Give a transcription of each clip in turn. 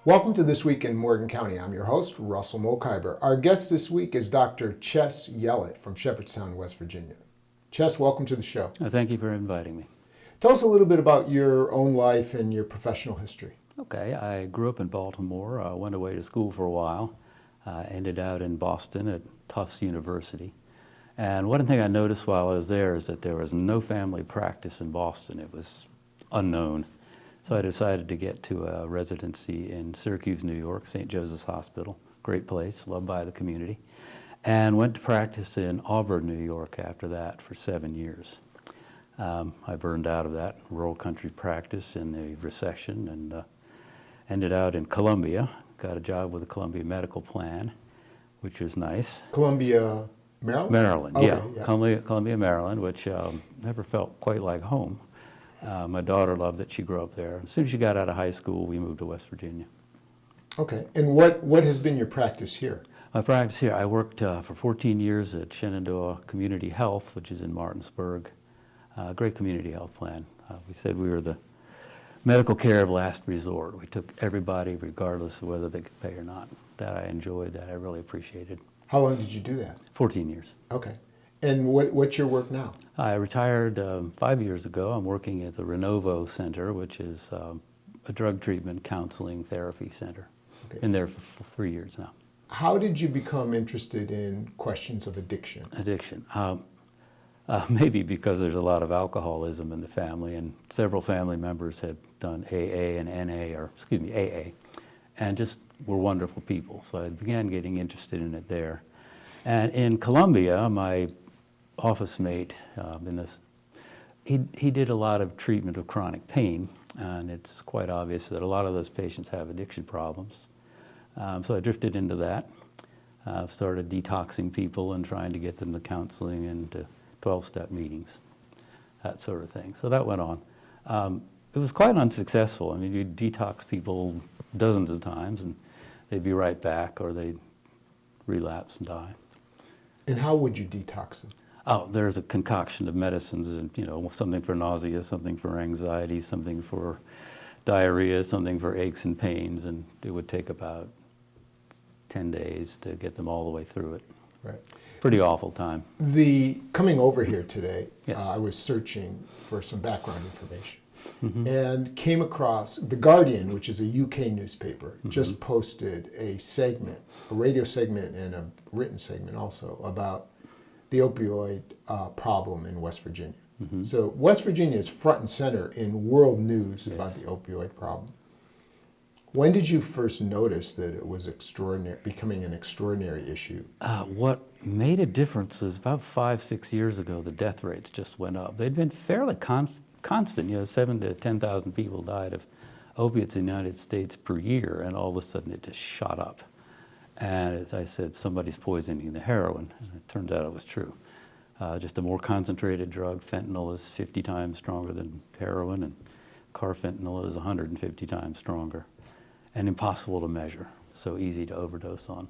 Welcome to This Week in Morgan County. I'm your host, Russell Mokhiber. Our guest this week is Dr. Ches Yellott from Shepherdstown, West Virginia. Ches, welcome to the show. Thank you for inviting me. Tell us a little bit about your own life and your professional history. Okay, I grew up in Baltimore, went away to school for a while, ended out in Boston at Tufts University. And one thing I noticed while I was there is that there was no family practice in Boston. It was unknown. So I decided to get to a residency in Syracuse, New York, St. Joseph's Hospital. Great place, loved by the community. And went to practice in Auburn, New York after that for 7 years. I burned out of that rural country practice in the recession and ended out in Columbia. Got a job with the Columbia Medical Plan, which was nice. Columbia, Maryland? Maryland, Okay, yeah. Columbia, Maryland, which never felt quite like home. My daughter loved it. She grew up there. As soon as she got out of high school, we moved to West Virginia. Okay. And what has been your practice here? My practice here, I worked for 14 years at Shenandoah Community Health, which is in Martinsburg. Great community health plan. We said we were the medical care of last resort. We took everybody regardless of whether they could pay or not. That I enjoyed, that I really appreciated. How long did you do that? 14 years. Okay. And what's your work now? I retired 5 years ago. I'm working at the Renovo Center, which is a drug treatment, counseling, therapy center. Okay. Been there for 3 years now. How did you become interested in questions of addiction? Addiction. Maybe because there's a lot of alcoholism in the family, and several family members had done AA and AA, and just were wonderful people. So I began getting interested in it there. And in Columbia, my office mate he did a lot of treatment of chronic pain, and it's quite obvious that a lot of those patients have addiction problems. So I drifted into that, started detoxing people and trying to get them to counseling and to 12-step meetings, that sort of thing. So that went on. It was quite unsuccessful. I mean, you detox people dozens of times and they'd be right back or they'd relapse and die. And how would you detox them? Oh, there's a concoction of medicines, and something for nausea, something for anxiety, something for diarrhea, something for aches and pains, and it would take about 10 days to get them all the way through it. Right. Pretty awful time. Coming over here today, yes. I was searching for some background information and came across The Guardian, which is a UK newspaper, just posted a radio segment and a written segment also about the opioid problem in West Virginia. So West Virginia is front and center in world news about the opioid problem. When did you first notice that it was becoming an extraordinary issue? What made a difference is about 5-6 years ago, the death rates just went up. They'd been fairly constant. 7,000 to 10,000 people died of opiates in the United States per year, and all of a sudden it just shot up. And as I said, somebody's poisoning the heroin, and it turns out it was true. Just a more concentrated drug. Fentanyl is 50 times stronger than heroin, and carfentanil is 150 times stronger, and impossible to measure, so easy to overdose on.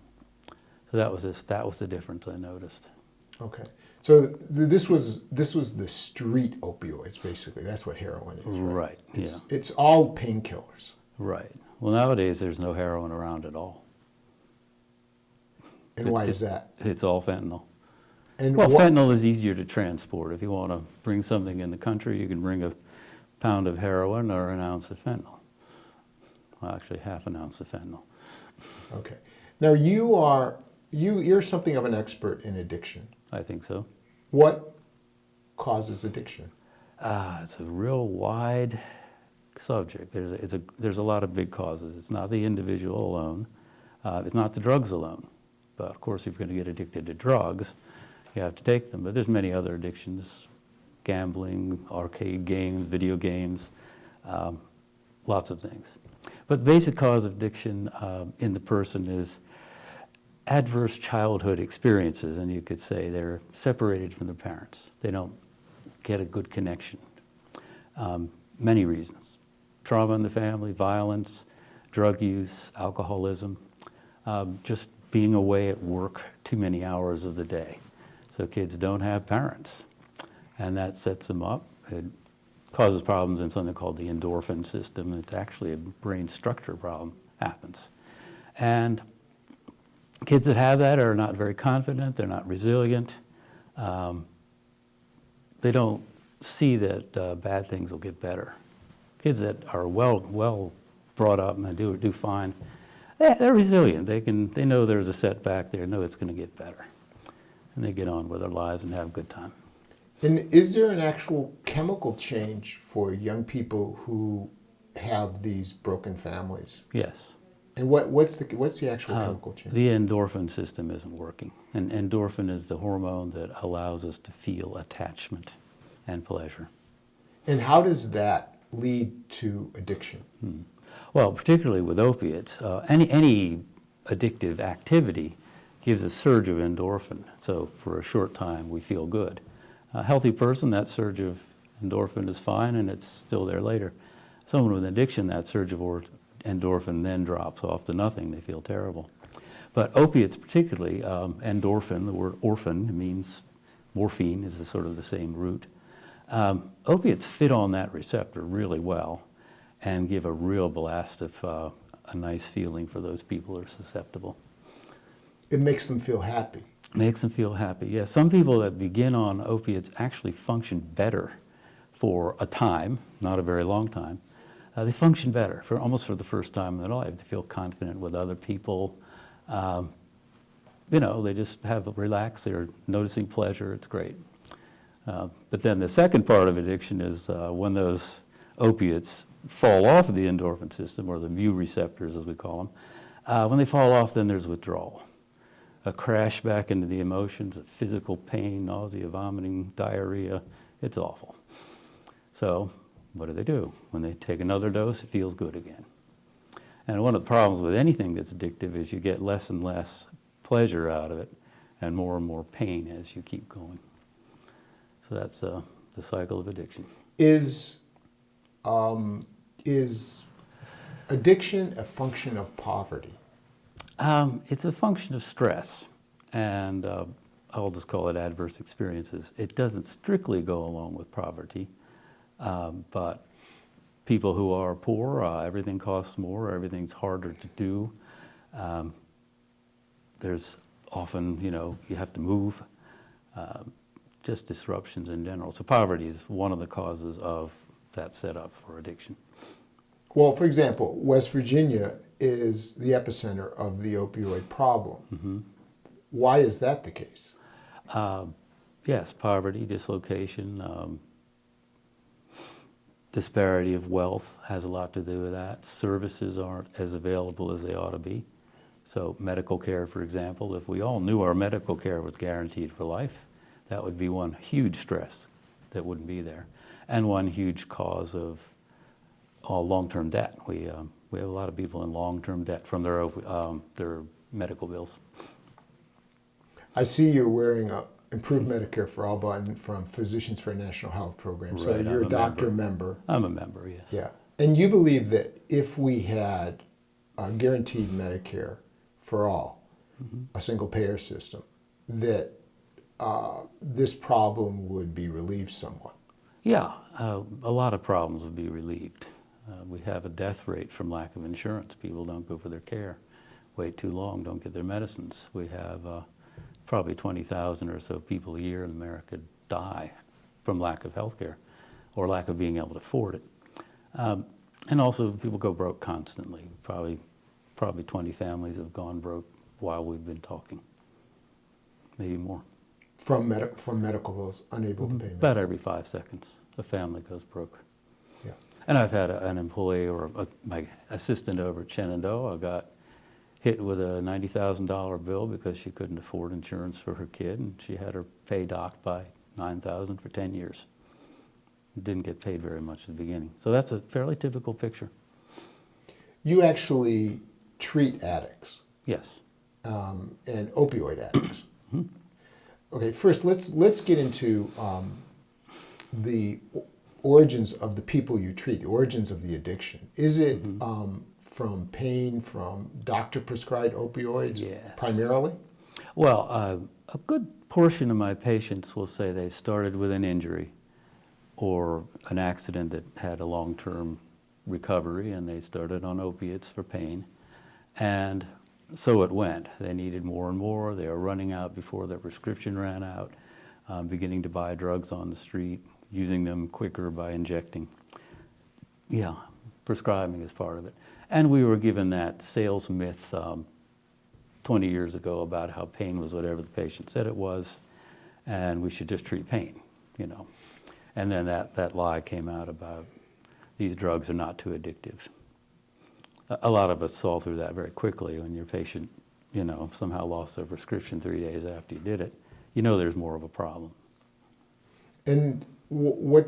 So that was the difference I noticed. Okay, so this was the street opioids, basically. That's what heroin is, right? Right. It's all painkillers. Right. Well, nowadays there's no heroin around at all. And why is that? It's all fentanyl. And fentanyl is easier to transport. If you want to bring something in the country, you can bring a pound of heroin or an ounce of fentanyl. Well, actually, half an ounce of fentanyl. Okay. Now you're something of an expert in addiction. I think so. What causes addiction? It's a real wide subject. There's a lot of big causes. It's not the individual alone. It's not the drugs alone. But of course, if you're going to get addicted to drugs, you have to take them. But there's many other addictions: gambling, arcade games, video games, lots of things. But the basic cause of addiction in the person is adverse childhood experiences, and you could say they're separated from their parents. They don't get a good connection. Many reasons: trauma in the family, violence, drug use, alcoholism, just being away at work too many hours of the day. So kids don't have parents, and that sets them up. It causes problems in something called the endorphin system. It's actually a brain structure problem happens. And kids that have that are not very confident, they're not resilient. They don't see that bad things will get better. Kids that are well brought up and do fine, they're resilient. They know there's a setback, they know it's going to get better. And they get on with their lives and have a good time. And is there an actual chemical change for young people who have these broken families? Yes. And what's the actual chemical change? The endorphin system isn't working. And endorphin is the hormone that allows us to feel attachment and pleasure. And how does that lead to addiction? Well, particularly with opiates, any addictive activity gives a surge of endorphin. So for a short time, we feel good. A healthy person, that surge of endorphin is fine and it's still there later. Someone with addiction, that surge of endorphin then drops off to nothing. They feel terrible. But opiates particularly, endorphin, the word orphan means morphine is sort of the same root. Opiates fit on that receptor really well and give a real blast of a nice feeling for those people who are susceptible. It makes them feel happy. Makes them feel happy, yes. Some people that begin on opiates actually function better for a time, not a very long time. They function better almost for the first time in their life. They feel confident with other people. They just have relaxed, they're noticing pleasure, it's great. But then the second part of addiction is when those opiates fall off of the endorphin system, or the mu receptors as we call them. When they fall off, then there's withdrawal. A crash back into the emotions, a physical pain, nausea, vomiting, diarrhea. It's awful. So what do? When they take another dose, it feels good again. And one of the problems with anything that's addictive is you get less and less pleasure out of it and more pain as you keep going. So that's the cycle of addiction. Is addiction a function of poverty? It's a function of stress, and I'll just call it adverse experiences. It doesn't strictly go along with poverty, but people who are poor, everything costs more, everything's harder to do. There's often, you have to move, just disruptions in general. So poverty is one of the causes of that setup for addiction. Well, for example, West Virginia is the epicenter of the opioid problem. Mm-hmm. Why is that the case? Yes, poverty, dislocation, disparity of wealth has a lot to do with that. Services aren't as available as they ought to be. So medical care, for example, if we all knew our medical care was guaranteed for life, that would be one huge stress that wouldn't be there, and one huge cause of long-term debt. We have a lot of people in long-term debt from their medical bills. I see you're wearing a Improved Medicare for All button from Physicians for a National Health Program. So Right, you're a doctor member. I'm a member, yes. Yeah. And you believe that if we had a guaranteed Medicare for all, a single payer system, that this problem would be relieved somewhat? Yeah, a lot of problems would be relieved. We have a death rate from lack of insurance. People don't go for their care, wait too long, don't get their medicines. We have probably 20,000 or so people a year in America die from lack of health care or lack of being able to afford it. And also people go broke constantly. Probably 20 families have gone broke while we've been talking, maybe more. From medical bills, unable to pay medical. About every 5 seconds, a family goes broke. Yeah. And I've had an employee or my assistant over at Shenandoah got hit with a $90,000 bill because she couldn't afford insurance for her kid, and she had her pay docked by $9,000 for 10 years. Didn't get paid very much at the beginning. So that's a fairly typical picture. You actually treat addicts. Yes. And opioid addicts. Okay, first let's get into the origins of the people you treat, the origins of the addiction. Is it from pain from doctor-prescribed opioids primarily? Well, a good portion of my patients will say they started with an injury or an accident that had a long-term recovery, and they started on opiates for pain. And so it went. They needed more and more. They were running out before their prescription ran out, beginning to buy drugs on the street, using them quicker by injecting. Yeah, prescribing is part of it. And we were given that sales myth 20 years ago about how pain was whatever the patient said it was, and we should just treat pain, you know. And then that lie came out about these drugs are not too addictive. A lot of us saw through that very quickly. When your patient, you know, somehow lost their prescription 3 days after you did it, you know there's more of a problem. And we've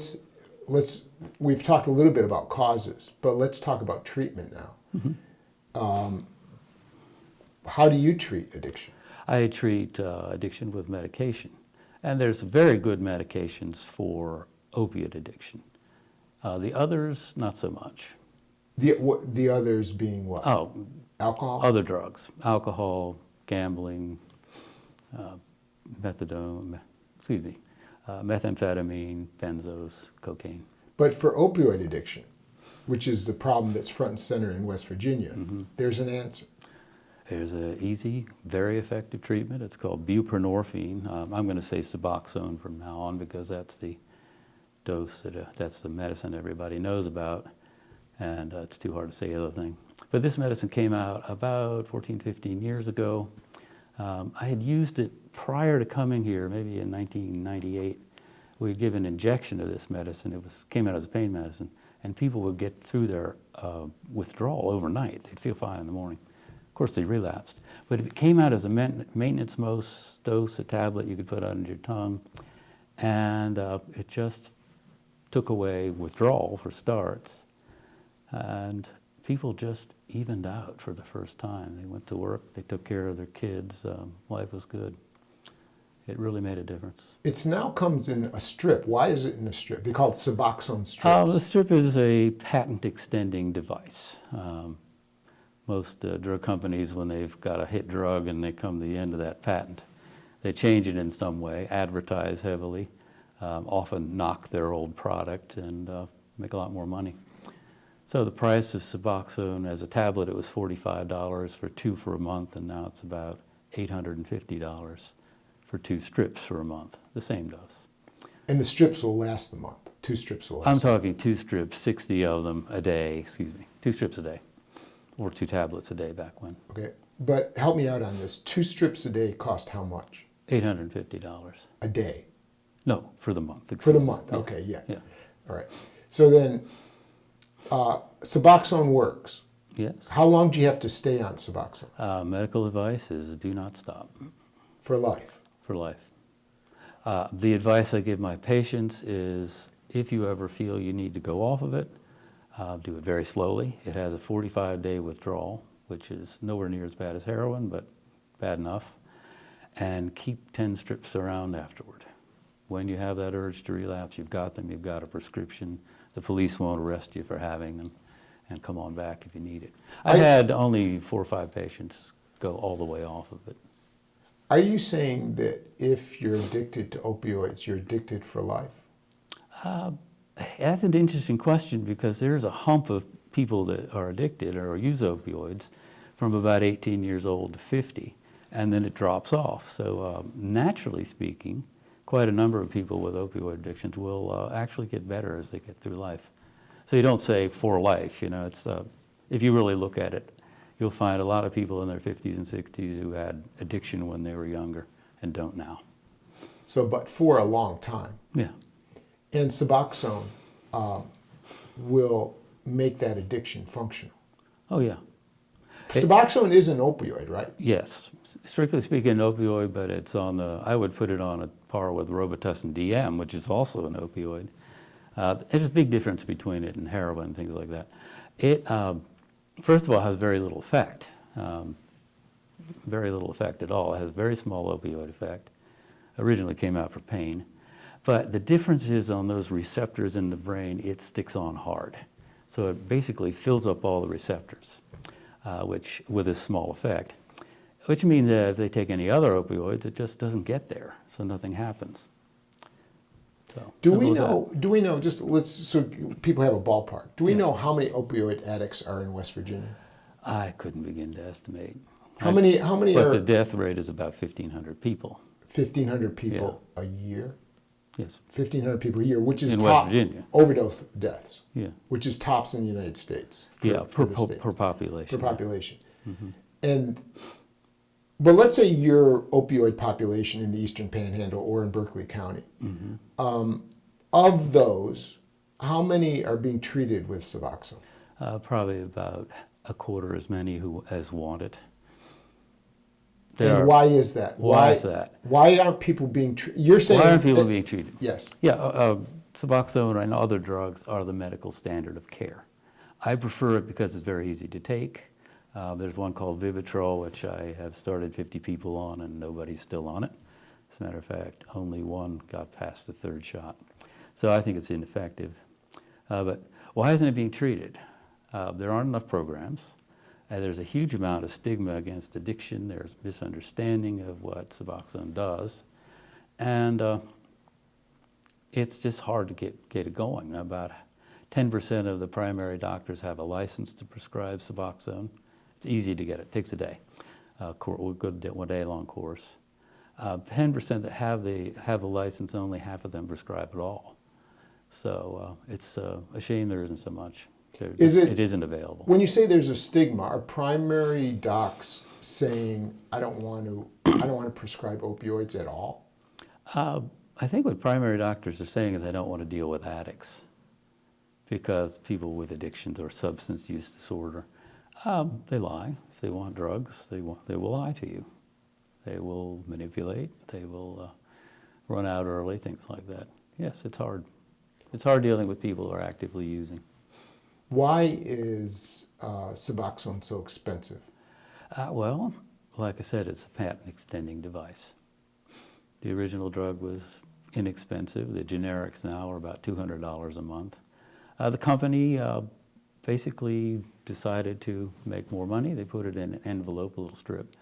talked a little bit about causes, but let's talk about treatment now. Mm-hmm. How do you treat addiction? I treat addiction with medication. And there's very good medications for opiate addiction. The others, not so much. The others being what? Oh, alcohol? Other drugs. Alcohol, gambling, methamphetamine, benzos, cocaine. But for opioid addiction, which is the problem that's front and center in West Virginia, mm-hmm. there's an answer. There's an easy, very effective treatment. It's called buprenorphine. I'm going to say Suboxone from now on because that's the dose, that's the medicine everybody knows about, and it's too hard to say the other thing. But this medicine came out about 14, 15 years ago. I had used it prior to coming here, maybe in 1998. We'd give an injection of this medicine. It came out as a pain medicine, and people would get through their withdrawal overnight. They'd feel fine in the morning. Of course, they relapsed. But it came out as a maintenance dose, a tablet you could put under your tongue, and it just took away withdrawal for starts. And people just evened out for the first time. They went to work, they took care of their kids, life was good. It really made a difference. It now comes in a strip. Why is it in a strip? They call it Suboxone strips. The strip is a patent extending device. Most drug companies, when they've got a hit drug and they come to the end of that patent, they change it in some way, advertise heavily, often knock their old product and make a lot more money. So the price of Suboxone as a tablet, it was $45 for 2 for a month, and now it's about $850 for 2 strips for a month, the same dose. And the strips will last the month? 2 strips will last I'm talking 2 strips, 60 of them a day, 2 strips a day. Or 2 tablets a day back when. Okay, but help me out on this. 2 strips a day cost how much? $850. A day? No, for the month. For the month, yeah. Okay, yeah. All right. So then, Suboxone works. Yes. How long do you have to stay on Suboxone? Medical advice is do not stop. For life? For life. The advice I give my patients is if you ever feel you need to go off of it, do it very slowly. It has a 45-day withdrawal, which is nowhere near as bad as heroin, but bad enough. And keep 10 strips around afterward. When you have that urge to relapse, you've got them, you've got a prescription. The police won't arrest you for having them, and come on back if you need it. I had only 4 or 5 patients go all the way off of it. Are you saying that if you're addicted to opioids, you're addicted for life? That's an interesting question because there's a hump of people that are addicted or use opioids from about 18 years old to 50, and then it drops off. So naturally speaking, quite a number of people with opioid addictions will actually get better as they get through life. So you don't say for life, you know, it's, if you really look at it, you'll find a lot of people in their 50s and 60s who had addiction when they were younger and don't now. So, but for a long time. Yeah. And Suboxone will make that addiction functional. Oh, yeah. Suboxone is an opioid, right? Yes. Strictly speaking, an opioid, but it's on the, I would put it on a par with Robitussin DM, which is also an opioid. There's a big difference between it and heroin and things like that. It, first of all, has very little effect. Very little effect at all. It has a very small opioid effect. Originally came out for pain. But the difference is on those receptors in the brain, it sticks on hard. So it basically fills up all the receptors, which with a small effect, which means that if they take any other opioids, it just doesn't get there, so nothing happens. So Do simple we as that. know? Do we know? Just let's so people have a ballpark. Do we know how many opioid addicts are in West Virginia? I couldn't begin to estimate. How many? How many But are the death rate is about 1,500 people. 1,500 people a year? Yes. 1,500 people a year, which is In top West Virginia. overdose deaths. Yeah. Which is tops in the United States. Per the state. population. Per yeah. population. And but let's say your opioid population in the Eastern Panhandle or in Berkeley County. Of those, how many are being treated with Suboxone? Probably about a quarter as many as want it. And why is that? Why is that? Why aren't people being treated? You're saying Why aren't people that- being treated? Yes. Yeah, Suboxone and other drugs are the medical standard of care. I prefer it because it's very easy to take. There's one called Vivitrol, which I have started 50 people on, and nobody's still on it. As a matter of fact, only one got past the third shot. So I think it's ineffective. But why isn't it being treated? There aren't enough programs. There's a huge amount of stigma against addiction. There's misunderstanding of what Suboxone does. And it's just hard to get it going. About 10% of the primary doctors have a license to prescribe Suboxone. It's easy to get it. It takes a day. We'll go to one day long course. 10% that have the license, only half of them prescribe at all. So it's a shame there isn't so much. It isn't available. When you say there's a stigma, are primary docs saying I don't want to prescribe opioids at all? I think what primary doctors are saying is I don't want to deal with addicts, because people with addictions or substance use disorder, they lie. If they want drugs, they will lie to you. They will manipulate. They will run out early, things like that. Yes, it's hard. It's hard dealing with people who are actively using. Why is Suboxone so expensive? Well, like I said, it's a patent extending device. The original drug was inexpensive. The generics now are about $200 a month. The company basically decided to make more money. They put it in an envelope, a little strip,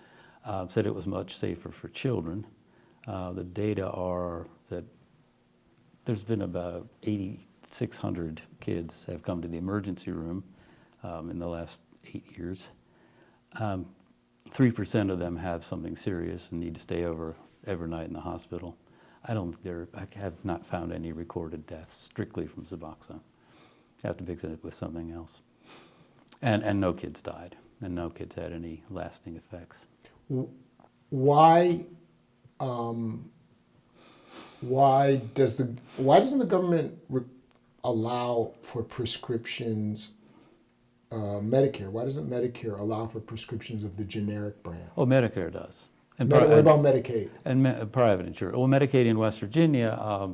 said it was much safer for children. The data are that there's been about 8,600 kids have come to the emergency room in the last 8 years. 3% of them have something serious and need to stay overnight in the hospital. I have not found any recorded deaths strictly from Suboxone. You have to mix it with something else. And no kids died, and no kids had any lasting effects. Why doesn't the government allow for prescriptions? Medicare. Why doesn't Medicare allow for prescriptions of the generic brand? Oh, Medicare does. And what about Medicaid? And private insurance. Well, Medicaid in West Virginia,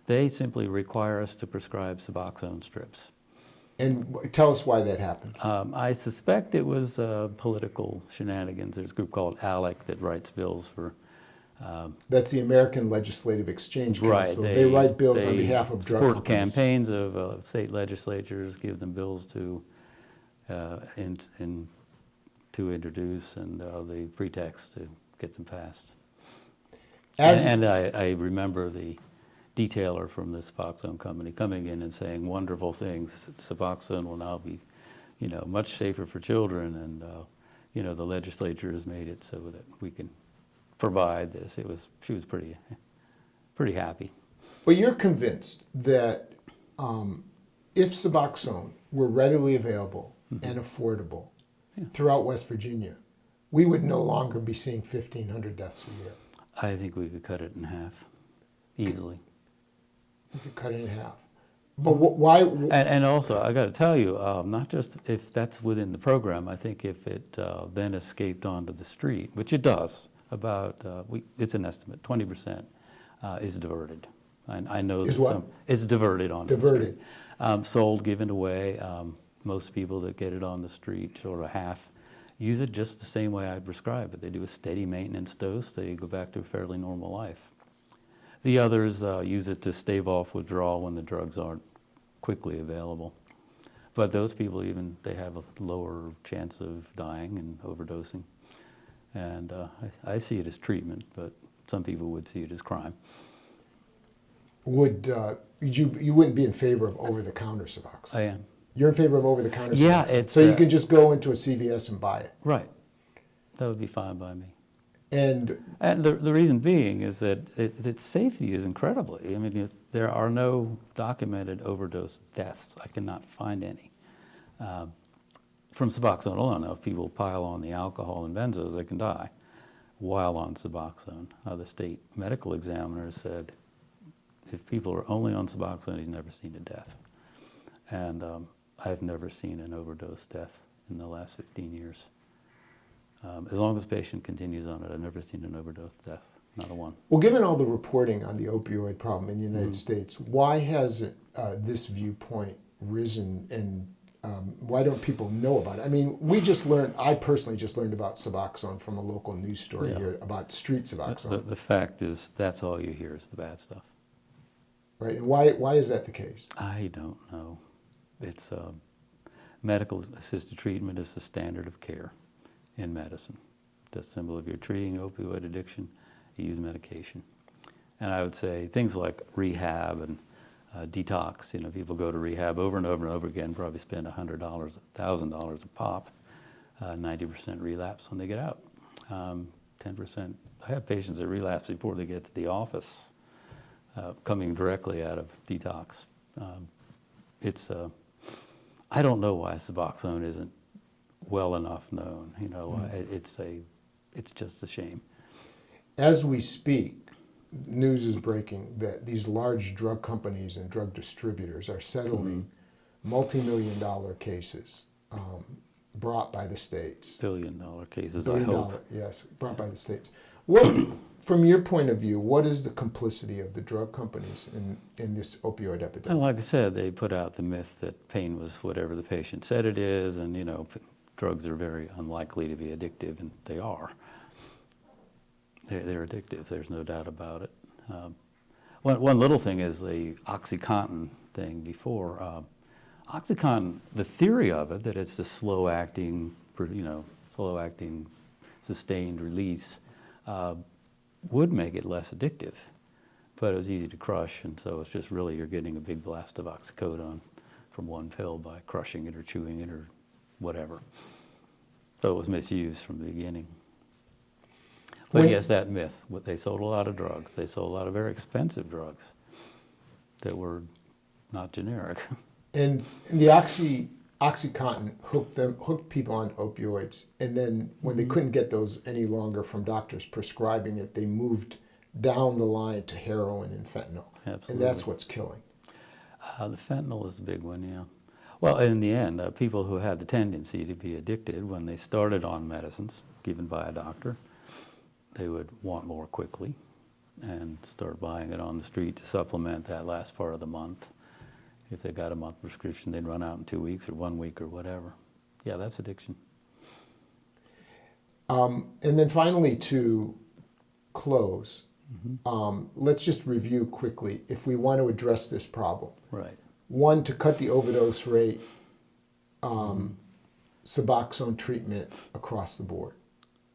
they simply require us to prescribe Suboxone strips. And tell us why that happened. I suspect it was political shenanigans. There's a group called ALEC that writes bills for... That's the American Legislative Exchange Council. Right. They write bills on behalf of drug support companies. campaigns of state legislatures, give them bills to introduce, and the pretext to get them passed. And I remember the detailer from the Suboxone company coming in and saying wonderful things. Suboxone will now be, much safer for children, and the legislature has made it so that we can provide this. She was pretty happy. But you're convinced that if Suboxone were readily available and affordable throughout West Virginia, we would no longer be seeing 1,500 deaths a year. I think we could cut it in half, easily. We could cut it in half. But why? And also, I got to tell you, not just if that's within the program, I think if it then escaped onto the street, which it does, it's an estimate, 20% is diverted. I know that it's diverted onto the street. Sold, given away. Most people that get it on the street, sort of half, use it just the same way I prescribe it. They do a steady maintenance dose. They go back to a fairly normal life. The others use it to stave off withdrawal when the drugs aren't quickly available. But those people they have a lower chance of dying and overdosing. And I see it as treatment, but some people would see it as crime. Would you wouldn't be in favor of over-the-counter Suboxone? I am. You're in favor of over-the-counter Yeah, Suboxone? it's, so you can just go into a CVS and buy it. Right. That would be fine by me. And the reason being is that its safety is incredibly. I mean, there are no documented overdose deaths. I cannot find any. From Suboxone alone. Now, if people pile on the alcohol and benzos, they can die while on Suboxone. The state medical examiner said if people are only on Suboxone, he's never seen a death. And I've never seen an overdose death in the last 15 years. As long as the patient continues on it, I've never seen an overdose death, not a one. Well, given all the reporting on the opioid problem in the United States, why hasn't this viewpoint risen, and why don't people know about it? I mean, I personally just learned about Suboxone from a local news story here about street Suboxone. The fact is, that's all you hear is the bad stuff. Right, and why is that the case? I don't know. It's medical assisted treatment is the standard of care in medicine. That's simple. If you're treating opioid addiction, you use medication. And I would say things like rehab and detox. You know, people go to rehab over and over and over again, probably spend $100, $1,000 a pop, 90% relapse when they get out. 10%. I have patients that relapse before they get to the office, coming directly out of detox. I don't know why Suboxone isn't well enough known. You know, it's just a shame. As we speak, news is breaking that these large drug companies and drug distributors are settling multi-million-dollar cases brought by the states. Billion-dollar cases, Billion I hope. dollar, yes, brought by the states. What, from your point of view, what is the complicity of the drug companies in this opioid epidemic? And like I said, they put out the myth that pain was whatever the patient said it is, and you know, drugs are very unlikely to be addictive, and they are. They're addictive, there's no doubt about it. One little thing is the OxyContin thing before. OxyContin, the theory of it, that it's the slow-acting, sustained release, would make it less addictive, but it was easy to crush, and so it's just really you're getting a big blast of oxycodone from one pill by crushing it or chewing it or whatever. So it was misused from the beginning. But yes, that myth. They sold a lot of drugs. They sold a lot of very expensive drugs that were not generic. And the OxyContin hooked people on opioids, and then when they couldn't get those any longer from doctors prescribing it, they moved down the line to heroin and fentanyl. Absolutely. And that's what's killing. The fentanyl is the big one, yeah. Well, in the end, people who had the tendency to be addicted when they started on medicines given by a doctor, they would want more quickly and start buying it on the street to supplement that last part of the month. If they got a month prescription, they'd run out in 2 weeks or 1 week or whatever. Yeah, that's addiction. And then finally, to close, let's just review quickly if we want to address this problem. Right. One, to cut the overdose rate, Suboxone treatment across the board.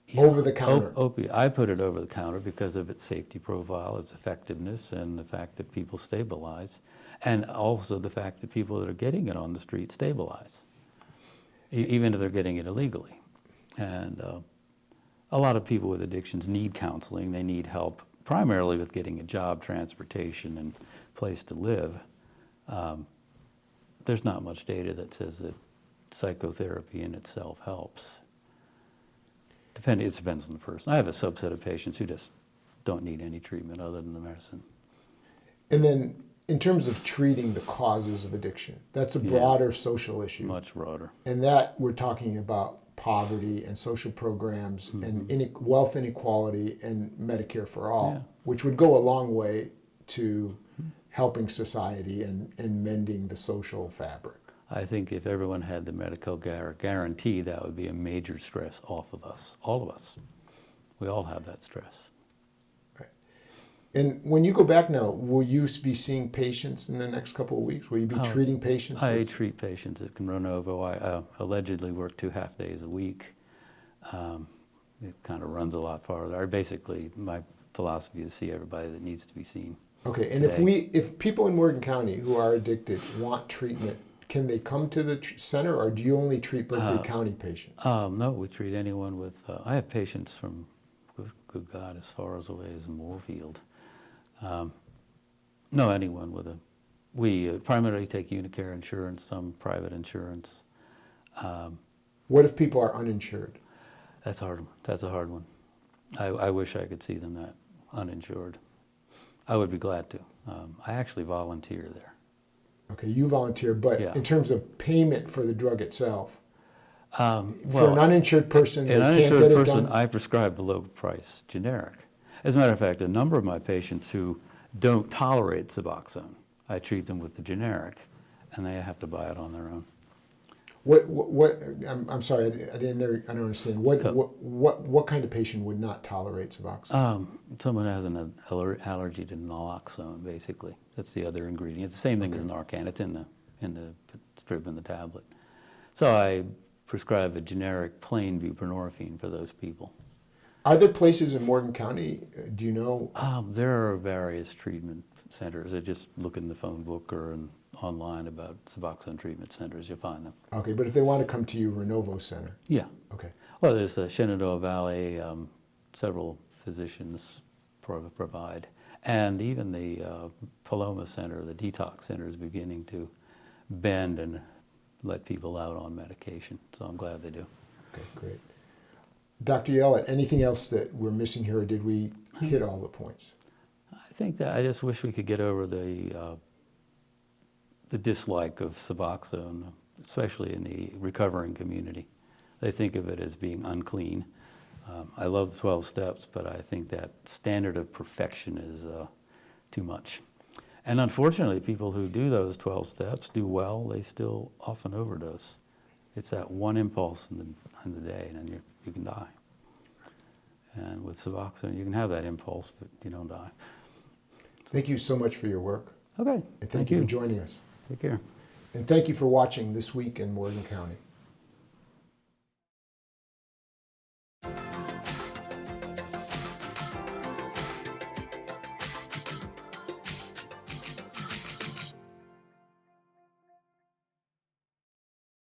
Yeah. Over the counter. I put it over the counter because of its safety profile, its effectiveness, and the fact that people stabilize, and also the fact that people that are getting it on the street stabilize, even if they're getting it illegally. And a lot of people with addictions need counseling. They need help primarily with getting a job, transportation, and place to live. There's not much data that says that psychotherapy in itself helps. It depends on the person. I have a subset of patients who just don't need any treatment other than the medicine. And then in terms of treating the causes of addiction, that's a broader social issue. Much broader. And that we're talking about poverty and social programs and wealth inequality and Medicare for all, which would go a long way to helping society and mending the social fabric. I think if everyone had the medical guarantee, that would be a major stress off of us, all of us. We all have that stress. Right. And when you go back now, will you be seeing patients in the next couple of weeks? Will you be treating patients? I treat patients at Conroe. I allegedly work 2 half days a week. It kind of runs a lot farther. Basically, my philosophy is see everybody that needs to be seen. Okay, and today. if people in Morgan County who are addicted want treatment, can they come to the center, or do you only treat Berkeley County patients? No, we treat anyone with, I have patients from, good God, as far as away as Moorfield. No, anyone with a, we primarily take Unicare insurance, some private insurance. What if people are uninsured? That's hard. That's a hard one. I wish I could see them that uninsured. I would be glad to. I actually volunteer there. Okay, you volunteer, but Yeah. in terms of payment for the drug itself, for an Well, uninsured person, they an can't uninsured get it person, done? I prescribe the low price generic. As a matter of fact, a number of my patients who don't tolerate Suboxone, I treat them with the generic, and they have to buy it on their own. I'm sorry, I don't understand. What kind of patient would not tolerate Suboxone? Someone has an allergy to naloxone, basically. That's the other ingredient. It's the same thing as Narcan. It's in the strip in the tablet. So I prescribe a generic plain buprenorphine for those people. Are there places in Morgan County, do you know? There are various treatment centers. I just look in the phone book or online about Suboxone treatment centers. You'll find them. Okay, but if they want to come to you, Renovo Center. Yeah. Okay. Well, there's the Shenandoah Valley, several physicians provide. And even the Paloma Center, the detox center, is beginning to bend and let people out on medication. So I'm glad they do. Okay, great. Dr. Yellott, anything else that we're missing here, or did we hit all the points? I think that I just wish we could get over the dislike of Suboxone, especially in the recovering community. They think of it as being unclean. I love the 12 steps, but I think that standard of perfection is too much. And unfortunately, people who do those 12 steps do well, they still often overdose. It's that one impulse in the day, and then you can die. And with Suboxone, you can have that impulse, but you don't die. Thank you so much for your work. Okay. And thank you for joining us. Take care. And thank you for watching This Week in Morgan County.